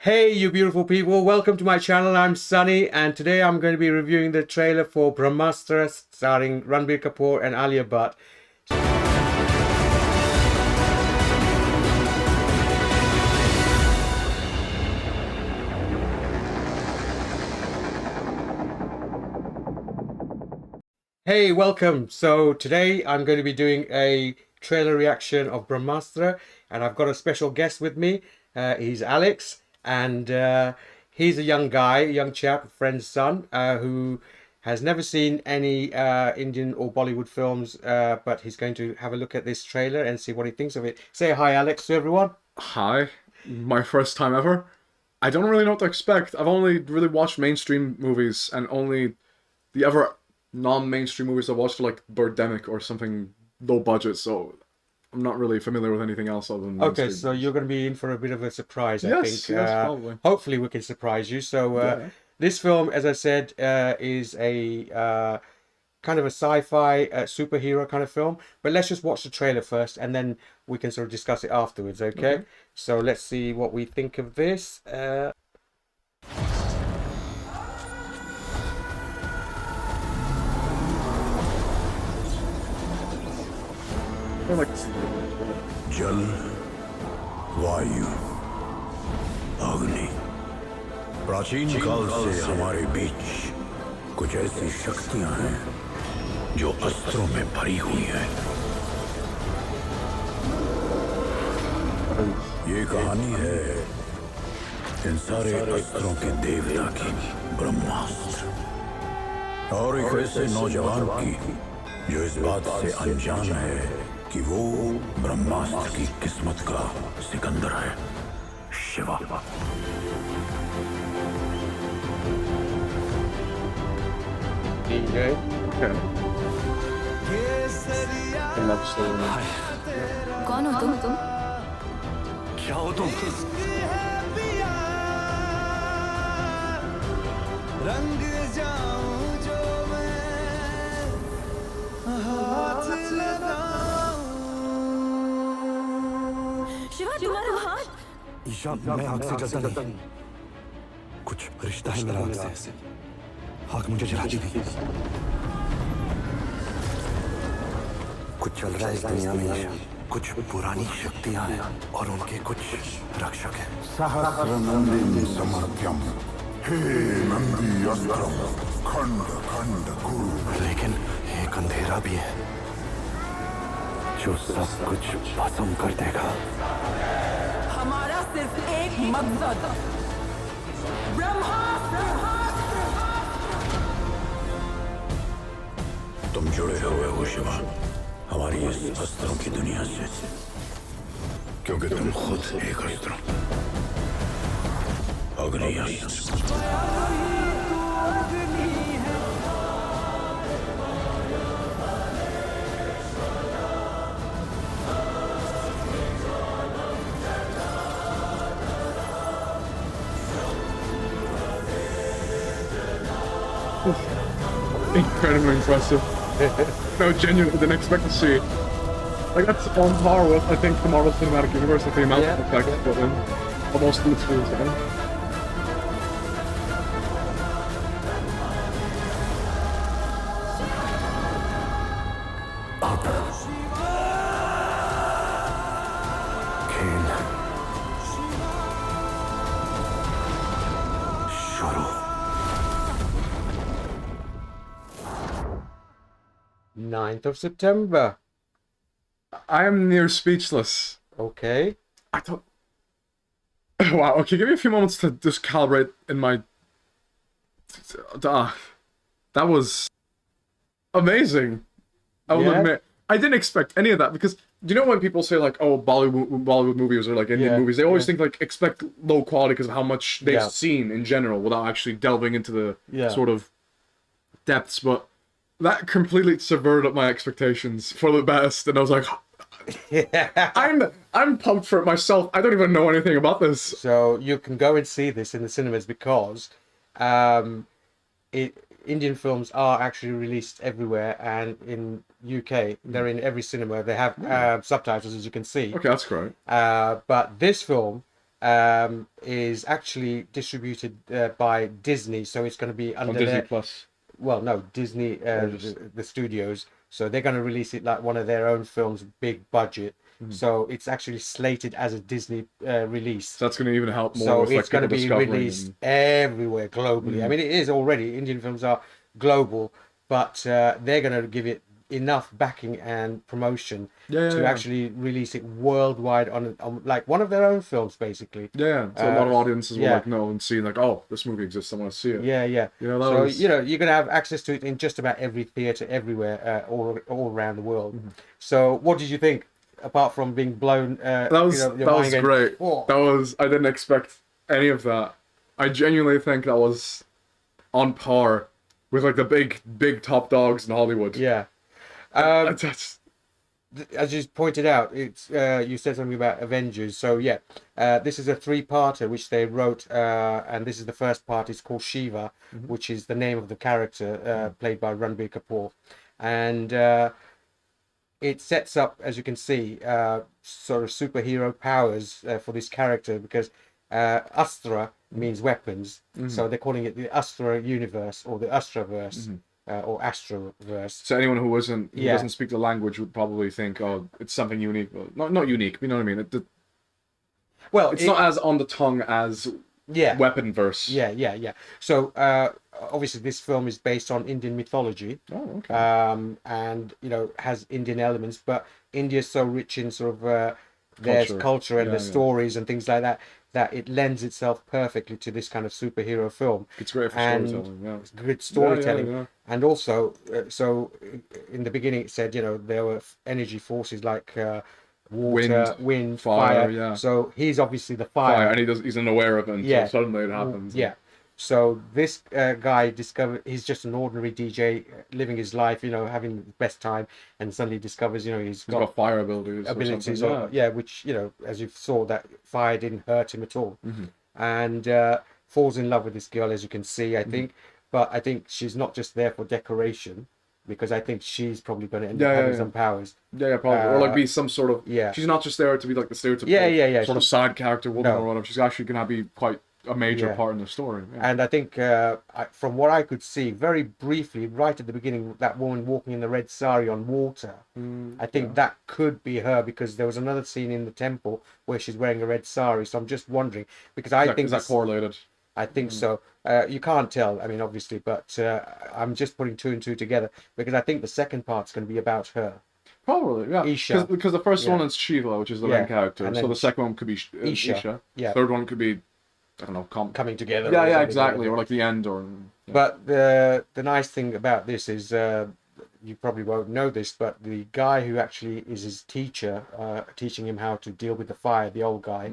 Hey you beautiful people, welcome to my channel. I'm Sunny and today I'm going to be reviewing the trailer for Brahmastra starring Ranbir Kapoor and Alia Bhatt. Hey, welcome. So today I'm going to be doing a trailer reaction of Brahmastra and I've got a special guest with me. He's Alex. And he's a young guy, a young chap, a friend's son, who has never seen any Indian or Bollywood films, but he's going to have a look at this trailer and see what he thinks of it. Say hi, Alex, to everyone. Hi, my first time ever. I don't really know what to expect. I've only really watched mainstream movies, and only the ever non-mainstream movies I've watched are like Birdemic or something low budget, so I'm not really familiar with anything else other than Okay, so you're going to be in for a bit of a surprise, I think. Yes, probably. Hopefully we can surprise you. So this film, as I said, is a kind of a sci-fi superhero kind of film. But let's just watch the trailer first, and then we can sort of discuss it afterwards, okay? So let's see what we think of this. जल, वायु, अग्नि, प्राचीन काल से हमारे बीच कुछ ऐसी शक्तियां हैं जो अस्त्रों में भरी हुई हैं। ये कहानी है इन सारे अस्त्रों के देवता की, ब्रह्मास्त्र, और एक ऐसे नौजवान की जो इस बात से अनजान है कि वो ब्रह्मास्त्र की किस्मत का सिकंदर है, शिवा। Okay. कौन हो तुम? क्या हो तुम? रंग जाऊं जो मैं हाथ लगाऊं। शिवा, तुम्हारा हाथ। ईशा, मैं आग से जलता नहीं। कुछ रिश्ता है मेरा आग से। आग मुझे जलाती भी। कुछ चल रहा है इस दुनिया में ईशा। कुछ पुरानी शक्तियां हैं और उनके कुछ रक्षक हैं। सहस्र नंदिनी समर्थ्यम, हे नंदी अस्त्रम, खंड खंड कुरु। लेकिन एक अंधेरा भी है जो सब कुछ भस्म कर देगा। हमारा सिर्फ एक मकसद, ब्रह्मास्त्र। तुम जुड़े हुए हो शिवा हमारी इस अस्त्रों की दुनिया से, क्योंकि तुम खुद एक अस्त्र, अग्नि अस्त्र। Incredibly impressive. No, genuinely didn't expect to see. Like, that's on par with, I think, the Marvel Cinematic Universe, like the amount of effects, but then almost literally the same. खेल शुरू। 9th of September. I am near speechless. Okay. I thought... Wow, okay, give me a few moments to just calibrate in my... that was... amazing. I will admit. I didn't expect any of that, because... Do you know when people say, like, oh, Bollywood movies or, like, Indian movies, they always think, like, expect low quality because of how much they've seen in general without actually delving into the sort of depths, but that completely subverted my expectations for the best, and I was like... I'm pumped for it myself. I don't even know anything about this. So you can go and see this in the cinemas because Indian films are actually released everywhere, and in UK they're in every cinema. They have subtitles, as you can see. Okay, that's great. But this film is actually distributed by Disney, so it's going to be On under Disney their, Plus. well, no, Disney, the studios. So they're going to release it like one of their own films, big budget. So it's actually slated as a Disney release. So that's going to even help more So with it's like going to people be discovering. released everywhere globally. I mean, it is already. Indian films are global, but they're going to give it enough backing and promotion to actually release it worldwide on like one of their own films, basically. Yeah, so a lot of audiences will yeah. like know and see like, oh, this movie exists. I want to see it. Yeah, yeah. You know, that so was- you know, you're going to have access to it in just about every theater, everywhere, all around the world. So, what did you think? Apart from being blown, That was your that mind was going, great. "Oh." That was I didn't expect any of that. I genuinely think that was on par with like the big top dogs in Hollywood. Yeah. That's As you pointed out, it's you said something about Avengers. So yeah, this is a three-parter which they wrote, and this is the first part. It's called Shiva, which is the name of the character played by Ranbir Kapoor, and it sets up, as you can see, sort of superhero powers for this character because Astra means weapons, so they're calling it the Astra universe or the Astraverse. Or Astraverse. so anyone who isn't who Yeah. doesn't speak the language would probably think, oh, it's something unique. Well, not unique. You know what I mean? Well, It's not as on the tongue as yeah, Weapon Verse. yeah. So obviously, this film is based on Indian mythology, Oh, okay. and you know has Indian elements, but India is so rich in sort of their Culture. culture and Yeah, their yeah. stories and things like that that it lends itself perfectly to this kind of superhero film. It's great for and storytelling. Yeah. It's good storytelling, yeah. and also so in the beginning it said there were energy forces like water, wind, fire, fire. yeah. So he's obviously the Fire, and he's unaware of it until Yeah. suddenly it happens. yeah. So this guy discovered he's just an ordinary DJ living his life, having the best time, and suddenly discovers, he's He's got got fire abilities. abilities, or something. which as you saw, that fire didn't hurt him at all, Mm-hmm. and falls in love with this girl, as you can see, I Mm-hmm. think. But I think she's not just there for decoration, because I think she's probably going to end up Yeah, having yeah. some powers. Yeah, probably. Or like be some sort of. yeah. She's not just there to be like the stereotypical Yeah. sort of side character woman No. or whatever. She's actually gonna be quite a major Yeah. part in the story. Yeah. And I think, from what I could see, very briefly, right at the beginning, that woman walking in the red sari on water, I think that could be her, because there was another scene in the temple where she's wearing a red sari. So I'm just wondering, because I think Is that this- correlated? I think so. You can't tell, I mean, obviously, but I'm just putting two and two together, because I think the second part's going to be about her. Probably, yeah. Isha. Because the first Yeah. one is Shiva, which is the Yeah. main character. And So then the second one could be Isha. Yeah. Third one could be, I don't know, Coming together. Yeah, or yeah, something exactly. like Or like the end, or. Yeah. But the nice thing about this is, you probably won't know this, but the guy who actually is his teacher, teaching him how to deal with the fire, the old guy,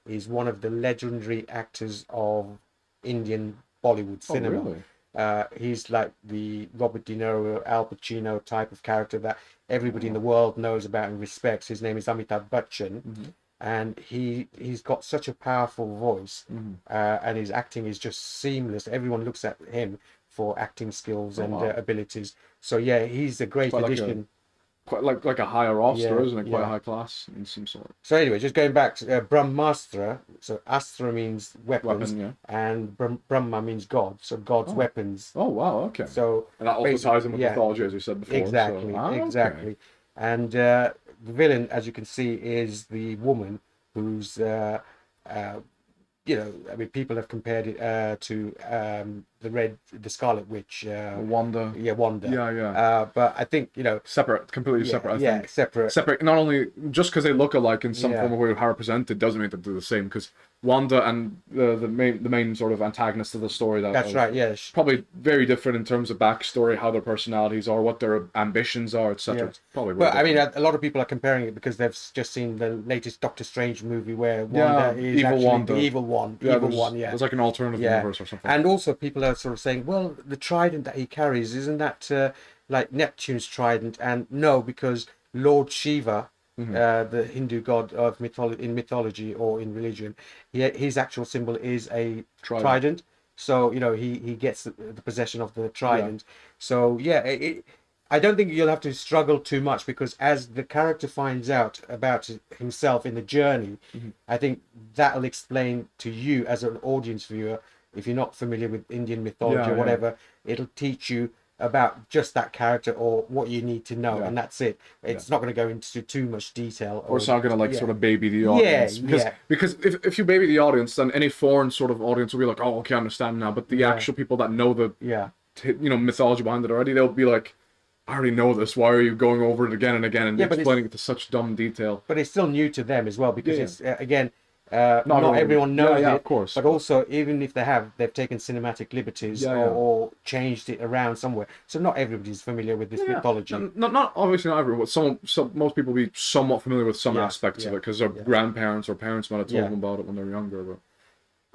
is one of the legendary actors of Indian Bollywood cinema. really? He's like the Robert De Niro, Al Pacino type of character that everybody in the world knows about and respects. His name is Amitabh Bachchan, and he's got such a powerful voice, and his acting is just seamless. Everyone looks at him for acting skills and wow. abilities. So yeah, he's a great quite like addition. Quite like a higher roster, Yeah, isn't it? Quite yeah. high class in some sort. So anyway, just going back to Brahmastra. So Astra means weapons, Weapon, yeah. and Brahma means God. So God's weapons. Oh wow, okay. So And that also basically- ties in with yeah. mythology, as you said before. Exactly, so, okay. exactly. And the villain, as you can see, is the woman who's, I mean, people have compared it to the Scarlet Witch. Wanda. Yeah, Wanda. Yeah. But I think, Separate, completely separate. I think. separate. Separate. Not only just because they look alike in some Yeah. form of way of how represented doesn't mean that they're the same. Because Wanda and the main sort of antagonist of the story. That's right. Yeah. Probably very different in terms of backstory, how their personalities are, what their ambitions are, etc. Yeah. It's probably. But very I mean, different. a lot of people are comparing it because they've just seen the latest Doctor Strange movie where Yeah, Wanda is evil actually Wanda. the evil one. Yeah, evil there's, one. Yeah. There's like an alternative Yeah. universe or something. And also, people are sort of saying, well, the trident that he carries, isn't that like Neptune's trident? And no, because Lord Shiva, the Hindu god of mythology or in religion, his actual symbol is a trident. So, he gets the possession of the trident. So, yeah, I don't think you'll have to struggle too much, because as the character finds out about himself in the journey, I think that'll explain to you as an audience viewer, if you're not familiar with Indian mythology or whatever, it'll teach you about just that character or what you need to know, and that's it. It's not going to go into too much detail, or it's not going to like sort of baby the audience, because if you baby the audience, then any foreign sort of audience will be like, oh, okay, I understand now. But the actual people that know the mythology behind it already, they'll be like, I already know this. Why are you going over it again and again and explaining it to such dumb detail? But it's still new to them as well, because it's again, not everyone knows it. Of course. But also, even if they've taken cinematic liberties or changed it around somewhere. So not everybody's familiar with this mythology. Not obviously not everyone. Most people will be somewhat familiar with some aspects of it, because their grandparents or parents might have told them about it when they were younger. But.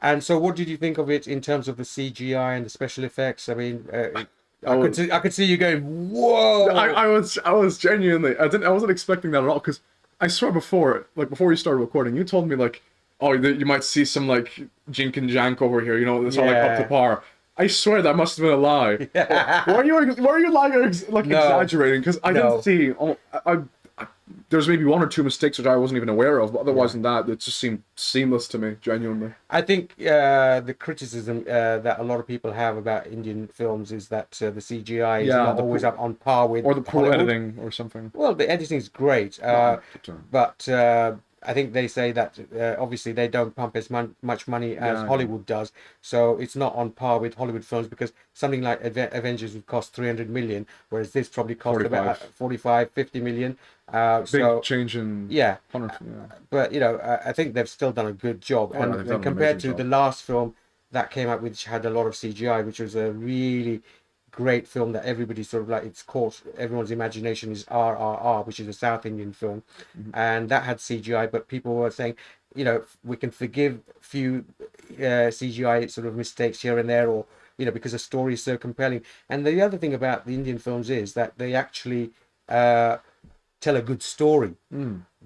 And so, what did you think of it in terms of the CGI and the special effects? I mean, I could see you going, whoa! I was genuinely, I wasn't expecting that at all, because I swear before you started recording, you told me like, oh, you might see some like jink and jank over here, it's all like up to par. I swear that must have been a lie. Were you lying or exaggerating? Because I didn't see. There's maybe one or two mistakes which I wasn't even aware of, but otherwise than that, it just seemed seamless to me, genuinely. I think the criticism that a lot of people have about Indian films is that the CGI is not always up on par with, or the poor Hollywood. editing or something. Well, the editing is great, but I think they say that obviously they don't pump as much money as Hollywood does, so it's not on par with Hollywood films, because something like Avengers would cost 300 million, whereas this probably cost about 45-50 million. Big change in but I think they've still done a good job, and compared to the last film that came out, which had a lot of CGI, which was a really great film that everybody sort of like, it's caught everyone's imagination, is RRR, which is a South Indian film, and that had CGI, but people were saying, we can forgive a few CGI sort of mistakes here and there, or because the story is so compelling. And the other thing about the Indian films is that they actually tell a good story.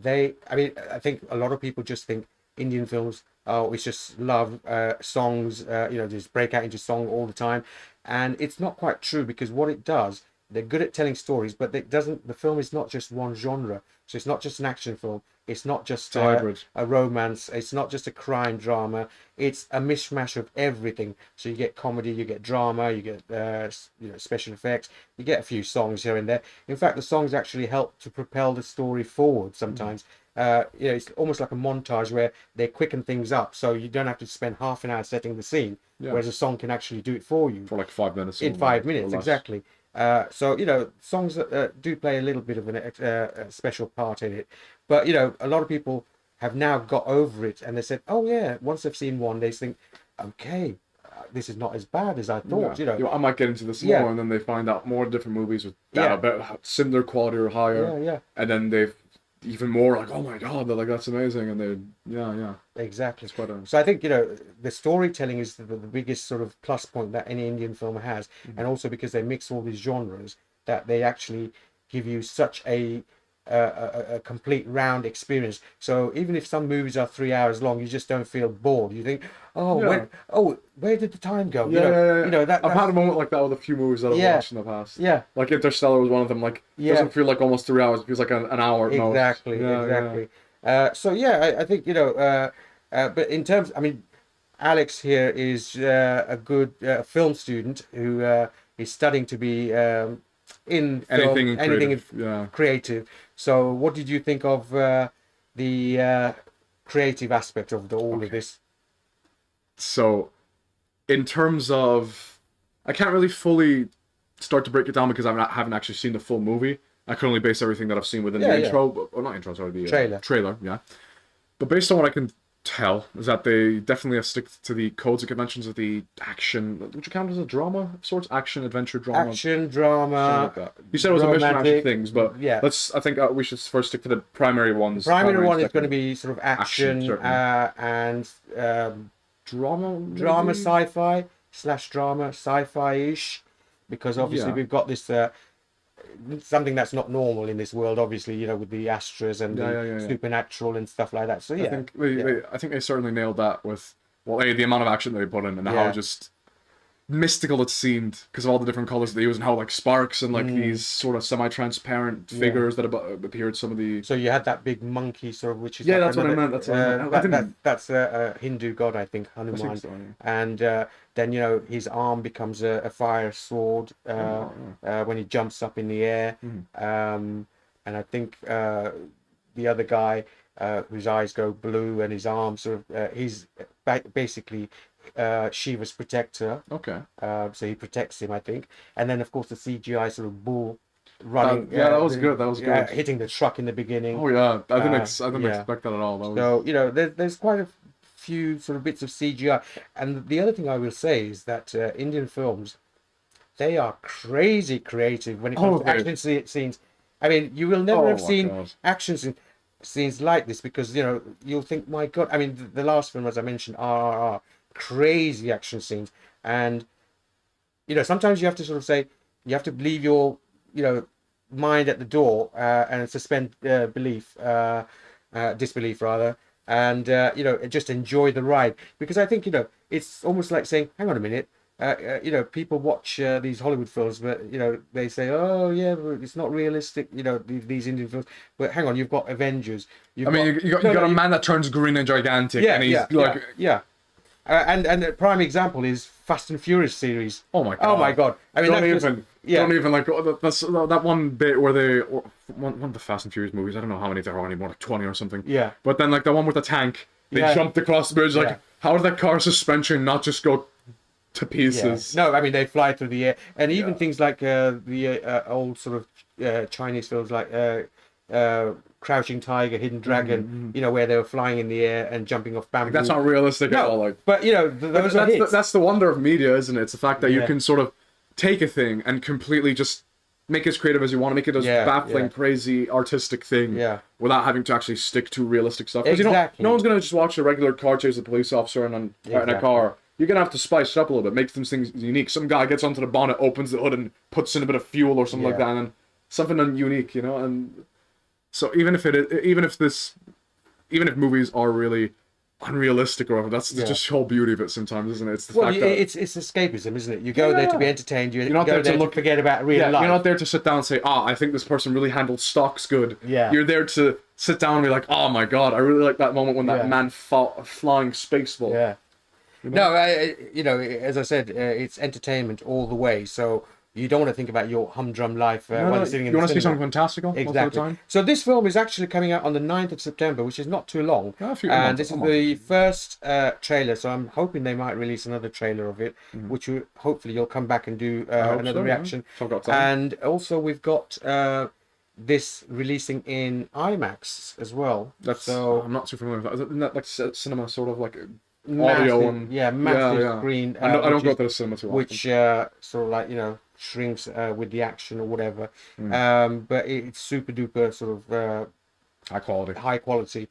I think a lot of people just think Indian films, it's just love songs, just break out into song all the time, and it's not quite true, because what it does, they're good at telling stories, but the film is not just one genre. So it's not just an action film, it's not just a romance, it's not just a crime drama, it's a mishmash of everything. So you get comedy, you get drama, you get special effects, you get a few songs here and there. In fact, the songs actually help to propel the story forward sometimes. It's almost like a montage where they quicken things up, so you don't have to spend half an hour setting the scene, whereas a song can actually do it for you for like 5 minutes. In 5 minutes, exactly. So songs do play a little bit of a special part in it, but a lot of people have now got over it, and they said, oh yeah, once they've seen one, they think, okay, this is not as bad as I thought. I might get into this more, and then they find out more different movies with about similar quality or higher, and then they've even more like, oh my god, they're like, that's amazing, and they exactly. It's quite So I think the storytelling is the biggest sort of plus point that any Indian film has, and also because they mix all these genres, that they actually give you such a complete round experience. So even if some movies are 3 hours long, you just don't feel bored. You think, where did the time go? I've had a moment like that with a few movies that I've watched in the past. Like Interstellar was one of them. Like it doesn't feel like almost 3 hours, it feels like an hour at most. Exactly. I think but in terms, Alex here is a good film student who is studying to be in film, anything creative. So what did you think of the creative aspect of all of this? So in terms of, I can't really fully start to break it down because I haven't actually seen the full movie. I can only base everything that I've seen within the intro, or not intro, sorry, the trailer, But based on what I can tell, is that they definitely stick to the codes and conventions of the action. Would you count it as a drama of sorts? Action, adventure, drama. Action, drama. Like you said it was romantic, a mishmash of things, but I think we should first stick to the primary ones. The primary one is going to be sort of action and drama, sci-fi / drama, sci-fi-ish, because obviously we've got this. Something that's not normal in this world, obviously, with the Astras and the supernatural and stuff like that. So I think they certainly nailed that with the amount of action that they put in, and how just mystical it seemed because of all the different colors they use and how like sparks and like these sort of semi-transparent figures that appeared some of the. So you had that big monkey sort of, which is Yeah, like that's what I meant. That's what I meant. that's a Hindu god, I think, Hanuman. I think so, yeah. And then his arm becomes a fire sword when he jumps up in the air. And I think the other guy whose eyes go blue and his arms sort of he's basically Shiva's protector. Okay. So he protects him, I think. And then of course the CGI sort of bull running. That was good. That was good. Hitting the truck in the beginning. Oh yeah, I didn't expect that at all. That was... So there's quite a few sort of bits of CGI. And the other thing I will say is that Indian films, they are crazy creative when it comes to action scenes. I mean, you will never have seen action scenes like this because you'll think, my God. I mean, the last film, as I mentioned, RRR, crazy action scenes, and sometimes you have to sort of say, you have to leave your mind at the door and suspend disbelief rather, and just enjoy the ride, because I think it's almost like saying, hang on a minute. People watch these Hollywood films, but they say, "Oh yeah, it's not realistic." These Indian films. But hang on, you've got Avengers. You got a man that turns green and gigantic, and he's and a prime example is Fast and Furious series. Oh my God! Oh my God! I mean, don't even like that one bit where one of the Fast and Furious movies. I don't know how many there are anymore, like 20 or something. Yeah. But then like the one with the tank, they jumped across the bridge. Like, how did that car suspension not just go to pieces? No, I mean they fly through the air, and even things like the old sort of Chinese films like Crouching Tiger, Hidden Dragon, where they were flying in the air and jumping off bamboo. That's not realistic at all. Like, but those are hits. That's the wonder of media, isn't it? It's the fact that you can sort of take a thing and completely just make it as creative as you want to, make it as baffling, crazy, artistic thing, without having to actually stick to realistic stuff. Because no one's gonna just watch a regular car chase a police officer in a car. You're gonna have to spice it up a little bit, make some things unique. Some guy gets onto the bonnet, opens the hood, and puts in a bit of fuel or something like that, and then something unique, And so even if movies are really unrealistic or whatever, that's just the whole beauty of it sometimes, isn't it? It's the fact that it's escapism, isn't it? You go there to be entertained. You're not there to forget about real life. You're not there to sit down and say, I think this person really handled stocks good. Yeah. You're there to sit down and be like, oh my God, I really like that moment when that man fought a flying space ball. Yeah. No, as I said, it's entertainment all the way. So you don't want to think about your humdrum life while you're sitting in the cinema. You want to see something fantastical most of the time? So this film is actually coming out on the 9th of September, which is not too long. And this is the first trailer, so I'm hoping they might release another trailer of it, which hopefully you'll come back and do another reaction. And also we've got this releasing in IMAX as well. I'm not too familiar with that. Isn't that like cinema, sort of like massive, audio and massive screen? I don't go to the cinema too often. Which sort of like shrinks with the action or whatever, but it's super duper sort of high quality.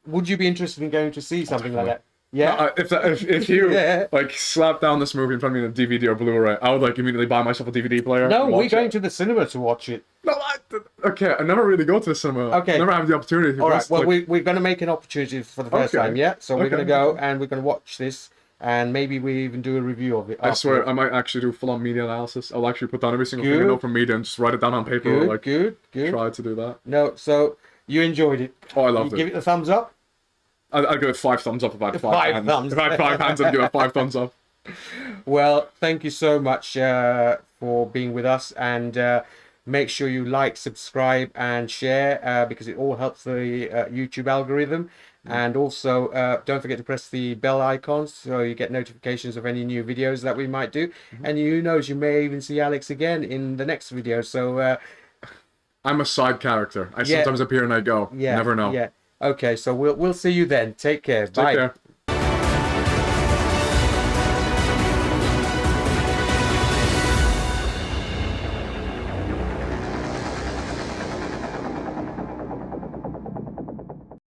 Would you be interested in going to see something like that? If you like slap down this movie in front of me in a DVD or Blu-ray, I would like immediately buy myself a DVD player. No, we're going to the cinema to watch it. No, I never really go to the cinema. Okay, never have the opportunity. All right, well, we're going to make an opportunity for the first time. So we're going to go and we're going to watch this. And maybe we even do a review of it. I swear, I might actually do full-on media analysis. I'll actually put down every single thing I know from media and just write it down on paper. Good. Try to do that. No, so you enjoyed it. Oh, I loved it. Give it a thumbs up? I'll give it 5 thumbs up if I had 5 hands. Thumbs. If I had 5 hands, I'd give it 5 thumbs up. Well, thank you so much for being with us. And make sure you like, subscribe, and share because it all helps the YouTube algorithm. And also, don't forget to press the bell icons so you get notifications of any new videos that we might do. And who knows, you may even see Alex again in the next video. So I'm a side character. I sometimes appear and I go. Never know. Okay, so we'll see you then. Take care. Bye. Take care.